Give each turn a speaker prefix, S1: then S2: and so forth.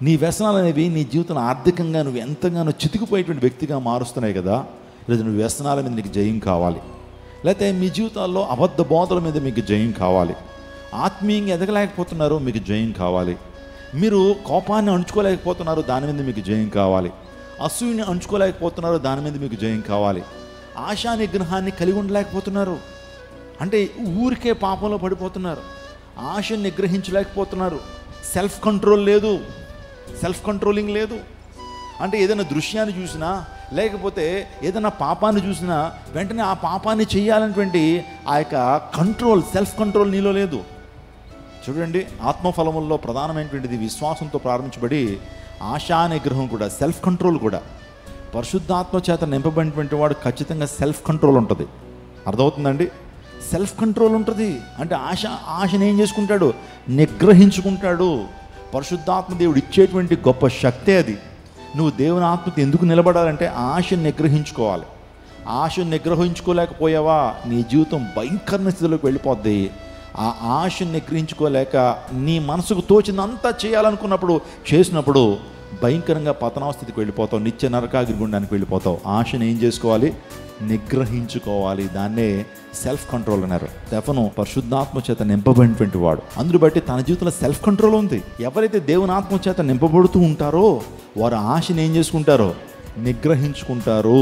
S1: నీ వ్యసనాలు అనేవి నీ జీవితంలో ఆర్థికంగా నువ్వు ఎంతగానో చితికిపోయేటువంటి వ్యక్తిగా మారుస్తున్నాయి కదా. లేదా నువ్వు వ్యసనాల మీద నీకు జయం కావాలి, లేకపోతే మీ జీవితాల్లో అబద్ధ బోధల మీద మీకు జయం కావాలి, ఆత్మీయంగా ఎదగలేకపోతున్నారు, మీకు జయం కావాలి, మీరు కోపాన్ని అణుచుకోలేకపోతున్నారు, దాని మీద మీకు జయం కావాలి, అసూయని అణుచుకోలేకపోతున్నారు, దాని మీద మీకు జయం కావాలి, ఆశా నిగ్రహాన్ని కలిగి ఉండలేకపోతున్నారు, అంటే ఊరికే పాపంలో పడిపోతున్నారు, ఆశను నిగ్రహించలేకపోతున్నారు, సెల్ఫ్ కంట్రోల్ లేదు, సెల్ఫ్ కంట్రోలింగ్ లేదు. అంటే ఏదైనా దృశ్యాన్ని చూసినా లేకపోతే ఏదైనా పాపాన్ని చూసినా వెంటనే ఆ పాపాన్ని చేయాలనేటువంటి ఆ యొక్క కంట్రోల్, సెల్ఫ్ కంట్రోల్ నీలో లేదు. చూడండి, ఆత్మఫలముల్లో ప్రధానమైనటువంటిది విశ్వాసంతో ప్రారంభించబడి ఆశా నిగ్రహం కూడా, సెల్ఫ్ కంట్రోల్ కూడా. పరిశుద్ధాత్మ చేత నింపబడినటువంటి వాడు ఖచ్చితంగా సెల్ఫ్ కంట్రోల్ ఉంటుంది. అర్థమవుతుందండి? సెల్ఫ్ కంట్రోల్ ఉంటుంది. అంటే ఆశను ఏం చేసుకుంటాడు? నిగ్రహించుకుంటాడు. పరిశుద్ధాత్మ దేవుడు ఇచ్చేటువంటి గొప్ప శక్తే అది. నువ్వు దేవుని ఆత్మతో ఎందుకు నిలబడాలంటే ఆశను నిగ్రహించుకోవాలి. ఆశను నిగ్రహించుకోలేకపోయావా నీ జీవితం భయంకర స్థితిలోకి వెళ్ళిపోద్ది. ఆ ఆశను నిగ్రహించుకోలేక నీ మనసుకు తోచిందంతా చేయాలనుకున్నప్పుడు చేసినప్పుడు భయంకరంగా పతనాస్థితికి వెళ్ళిపోతావు, నిత్య నరకాగ్ని గుండానికి వెళ్ళిపోతావు. ఆశను ఏం చేసుకోవాలి? నిగ్రహించుకోవాలి. దాన్నే సెల్ఫ్ కంట్రోల్ అన్నారు. స్టెఫను పరిశుద్ధాత్మ చేత నింపబడినటువంటి వాడు. అందును బట్టి తన జీవితంలో సెల్ఫ్ కంట్రోల్ ఉంది. ఎవరైతే దేవుని ఆత్మ చేత నింపబడుతూ ఉంటారో వారు ఆశను ఏం చేసుకుంటారో? నిగ్రహించుకుంటారు.